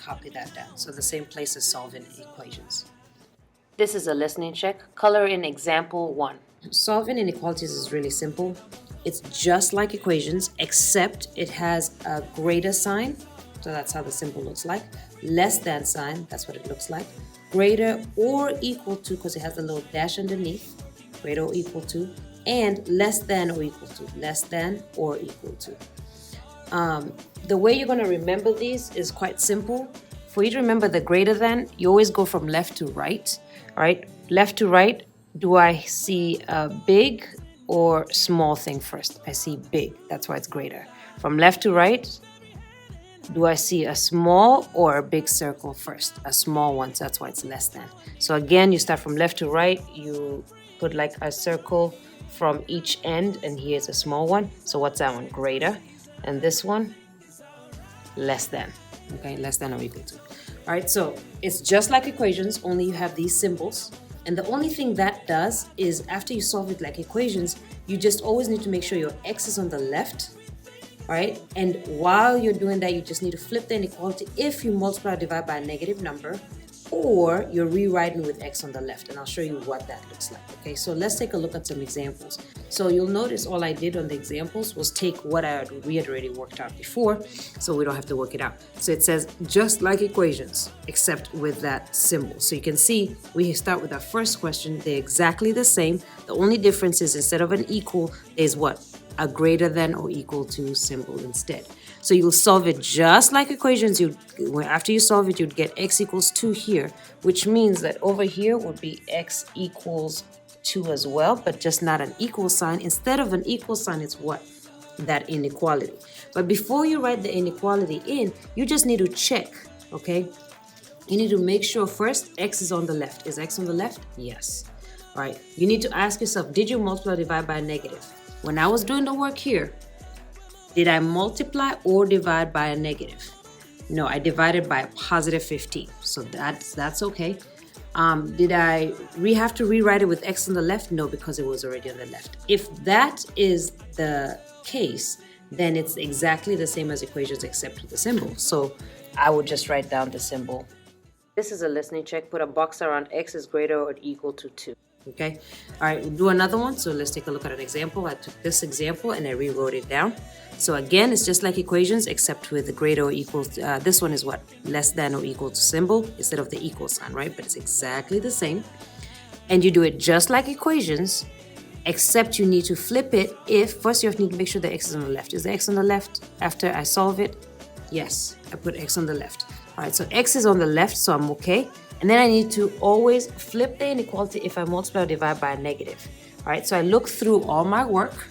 copy that down. So the same place as solving equations. This is a listening check. Color in example 1. Solving inequalities is really simple. It's just like equations, except it has a greater sign. So that's how the symbol looks like. Less than sign, that's what it looks like. Greater or equal to, because it has a little dash underneath. Greater or equal to. And less than or equal to. Less than or equal to. The way you're going to remember these is quite simple. For you to remember the greater than, you always go from left to right. All right, left to right. Do I see a big or small thing first? I see big. That's why it's greater. From left to right, do I see a small or a big circle first? A small one, so that's why it's less than. So again, you start from left to right. You put like a circle from each end, and here's a small one. So what's that one? Greater. And this one, less than. Okay, less than or equal to. All right, so it's just like equations, only you have these symbols. And the only thing that does is after you solve it like equations, you just always need to make sure your x is on the left, right? And while you're doing that, you just need to flip the inequality if you multiply or divide by a negative number, or you're rewriting with x on the left. And I'll show you what that looks like, okay? So let's take a look at some examples. So you'll notice all I did on the examples was take what we had already worked out before, so we don't have to work it out. So it says just like equations, except with that symbol. So you can see we start with our first question. They're exactly the same. The only difference is instead of an equal, there's what? A greater than or equal to symbol instead. So you'll solve it just like equations. After you solve it, you'd get x equals 2 here, which means that over here would be x equals 2 as well, but just not an equal sign. Instead of an equal sign, it's what? That inequality. But before you write the inequality in, you just need to check, okay? You need to make sure first x is on the left. Is x on the left? Yes. All right. You need to ask yourself, did you multiply or divide by a negative? When I was doing the work here, did I multiply or divide by a negative? No, I divided by a positive 15. So that's okay. Did I have to rewrite it with x on the left? No, because it was already on the left. If that is the case, then it's exactly the same as equations except with the symbol. So I would just write down the symbol. This is a listening check. Put a box around x is greater or equal to 2. Okay. All right, we'll do another one. So let's take a look at an example. I took this example and I rewrote it down. So again, it's just like equations except with the greater or equal. This one is what? Less than or equal to symbol instead of the equal sign, right? But it's exactly the same. And you do it just like equations, except you need to flip it if first you need to make sure the x is on the left. Is the x on the left after I solve it? Yes, I put x on the left. All right, so x is on the left, so I'm okay. And then I need to always flip the inequality if I multiply or divide by a negative. All right, so I look through all my work.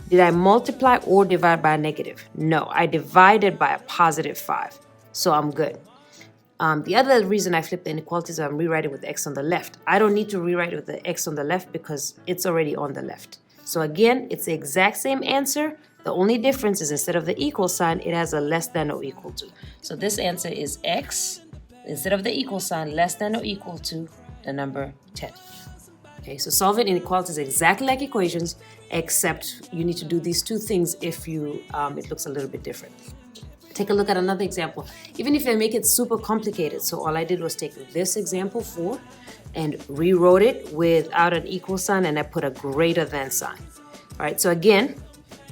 Did I multiply or divide by a negative? No, I divided by a positive 5. So I'm good. The other reason I flip the inequalities is I'm rewriting with the x on the left. I don't need to rewrite with the x on the left because it's already on the left. So again, it's the exact same answer. The only difference is instead of the equal sign, it has a less than or equal to. So this answer is x. Instead of the equal sign, less than or equal to the number 10. Okay, so solving inequalities is exactly like equations, except you need to do these two things if it looks a little bit different. Take a look at another example. Even if I make it super complicated, so all I did was take this example 4 and rewrote it without an equal sign, and I put a greater than sign. All right, so again,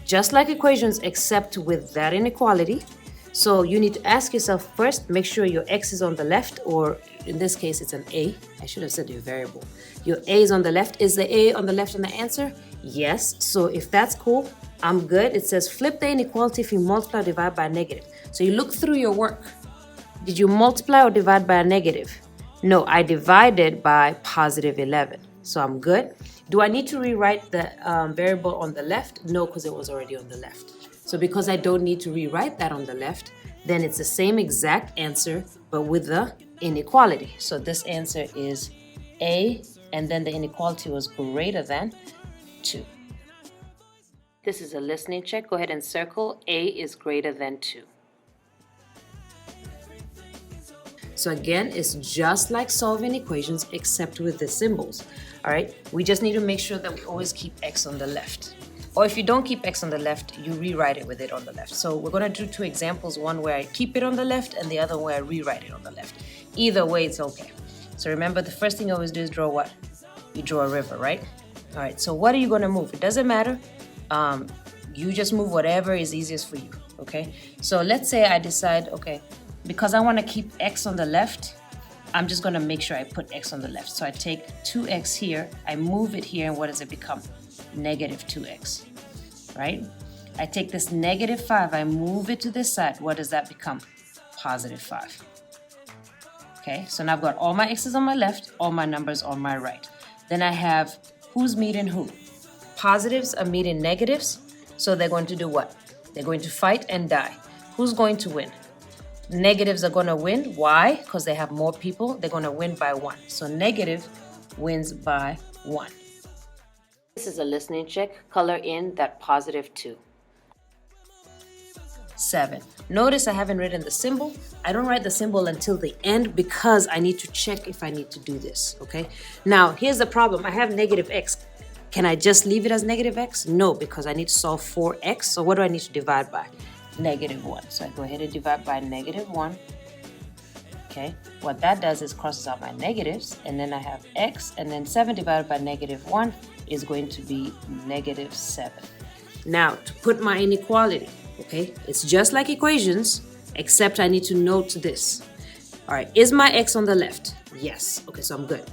just like equations, except with that inequality. So you need to ask yourself first, make sure your x is on the left, or in this case, it's an a. I should have said your variable. Your a is on the left. Is the a on the left in the answer? Yes. So if that's cool, I'm good. It says flip the inequality if you multiply or divide by a negative. So you look through your work. Did you multiply or divide by a negative? No, I divided by positive 11. So I'm good. Do I need to rewrite the variable on the left? No, because it was already on the left. So because I don't need to rewrite that on the left, then it's the same exact answer, but with the inequality. So this answer is A, and then the inequality was greater than 2. This is a listening check. Go ahead and circle A is greater than 2. So again, it's just like solving equations except with the symbols. All right, we just need to make sure that we always keep x on the left. Or if you don't keep x on the left, you rewrite it with it on the left. So we're going to do two examples, one where I keep it on the left and the other where I rewrite it on the left. Either way, it's okay. So remember, the first thing you always do is draw what? You draw a river, right? All right, so what are you going to move? It doesn't matter. You just move whatever is easiest for you, okay? So let's say I decide, okay, because I want to keep x on the left, I'm just going to make sure I put x on the left. So I take 2x here, I move it here, and what does it become? Negative 2x, right? I take this negative 5, I move it to this side. What does that become? Positive 5. Okay, so now I've got all my x's on my left, all my numbers on my right. Then I have who's meeting who? Positives are meeting negatives, so they're going to do what? They're going to fight and die. Who's going to win? Negatives are going to win. Why? Because they have more people. They're going to win by 1. So negative wins by 1. This is a listening check. Color in that positive 2. 7. Notice I haven't written the symbol. I don't write the symbol until the end because I need to check if I need to do this, okay? Now, here's the problem. I have negative x. Can I just leave it as negative x? No, because I need to solve for x. So what do I need to divide by? Negative 1. So I go ahead and divide by negative 1. Okay, what that does is crosses out my negatives, and then I have x, and then 7 divided by negative 1 is going to be negative 7. Now, to put my inequality, okay, it's just like equations, except I need to note this. All right, is my x on the left? Yes. Okay, so I'm good.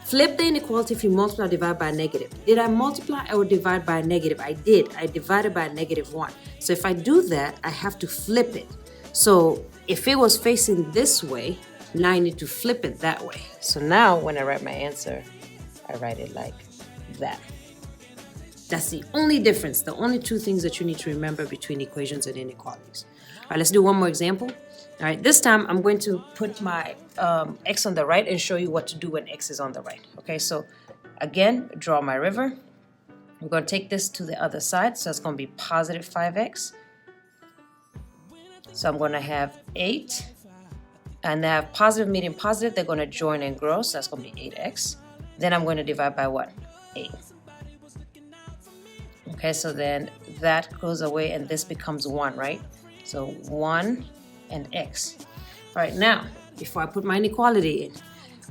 Flip the inequality if you multiply or divide by a negative. Did I multiply or divide by a negative? I did. I divided by a negative 1. So if I do that, I have to flip it. So if it was facing this way, now I need to flip it that way. So now when I write my answer, I write it like that. That's the only difference, the only two things that you need to remember between equations and inequalities. All right, let's do one more example. All right, this time I'm going to put my x on the right and show you what to do when x is on the right. Okay, so again, draw my river. We're going to take this to the other side, so it's going to be positive 5x. So I'm going to have 8. And I have positive meeting positive, they're going to join and grow, so that's going to be 8x. Then I'm going to divide by what? 8. Okay, so then that goes away and this becomes 1, right? So 1 and x. All right, now, before I put my inequality in,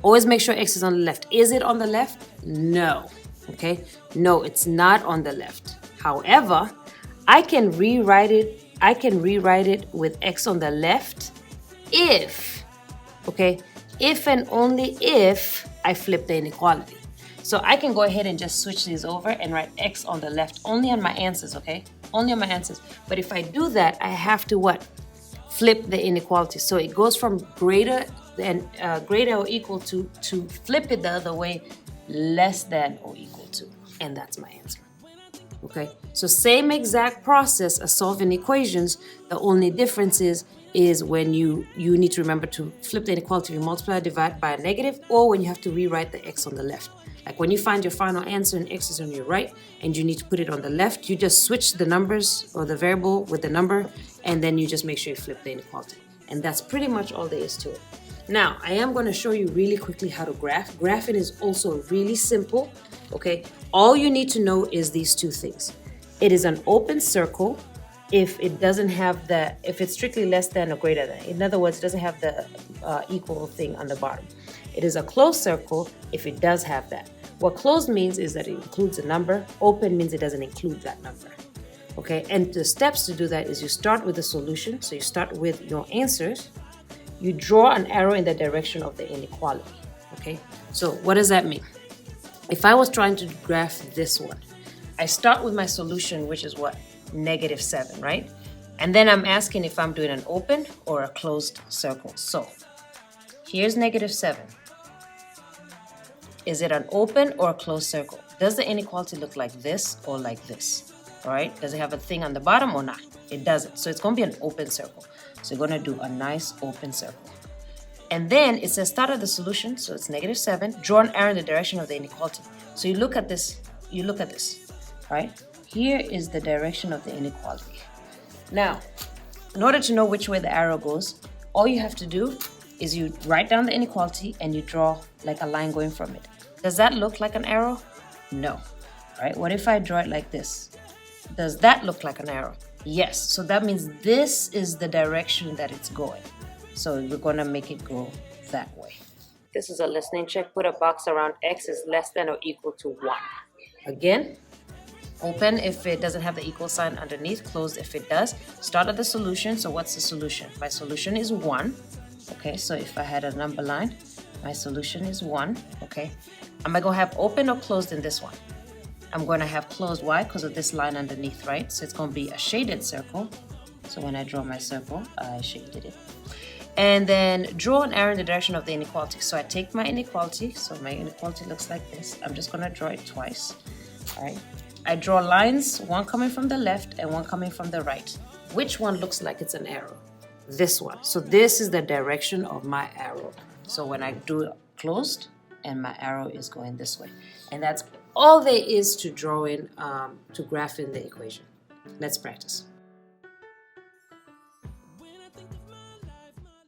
always make sure x is on the left. Is it on the left? No. Okay, no, it's not on the left. However, I can rewrite it with x on the left if, okay, if and only if I flip the inequality. So I can go ahead and just switch these over and write x on the left only on my answers, okay? Only on my answers. But if I do that, I have to what? Flip the inequality. So it goes from greater or equal to flip it the other way, less than or equal to. And that's my answer. Okay? So same exact process as solving equations. The only difference is when you need to remember to flip the inequality, you multiply, divide by a negative, or when you have to rewrite the x on the left. Like when you find your final answer and x is on your right and you need to put it on the left, you just switch the numbers or the variable with the number, and then you just make sure you flip the inequality. And that's pretty much all there is to it. Now, I am going to show you really quickly how to graph. Graphing is also really simple, okay? All you need to know is these two things. It is an open circle if it doesn't have if it's strictly less than or greater than. In other words, it doesn't have the equal thing on the bottom. It is a closed circle if it does have that. What closed means is that it includes a number. Open means it doesn't include that number. Okay, and the steps to do that is you start with the solution. So you start with your answers. You draw an arrow in the direction of the inequality. Okay, so what does that mean? If I was trying to graph this one, I start with my solution, which is what? Negative 7, right? And then I'm asking if I'm doing an open or a closed circle. So here's negative 7. Is it an open or a closed circle? Does the inequality look like this or like this? All right, does it have a thing on the bottom or not? It doesn't. So it's going to be an open circle. So you're going to do a nice open circle. And then it says start at the solution. So it's negative 7. Draw an arrow in the direction of the inequality. So you look at this. All right? Here is the direction of the inequality. Now, in order to know which way the arrow goes, all you have to do is you write down the inequality and you draw like a line going from it. Does that look like an arrow? No. All right, what if I draw it like this? Does that look like an arrow? Yes. So that means this is the direction that it's going. So we're going to make it go that way. This is a listening check. Put a box around x is less than or equal to 1. Again, open if it doesn't have the equal sign underneath, close if it does. Start at the solution. So what's the solution? My solution is 1. Okay, so if I had a number line, my solution is 1. Okay, am I going to have open or closed in this one? I'm going to have closed. Why? Because of this line underneath, right? So it's going to be a shaded circle. So when I draw my circle, I shaded it. And then draw an arrow in the direction of the inequality. So I take my inequality. So my inequality looks like this. I'm just going to draw it twice. All right. I draw lines, one coming from the left and one coming from the right. Which one looks like it's an arrow? This one. So this is the direction of my arrow. So when I do it closed, and my arrow is going this way. And that's all there is to drawing, to graphing the equation. Let's practice.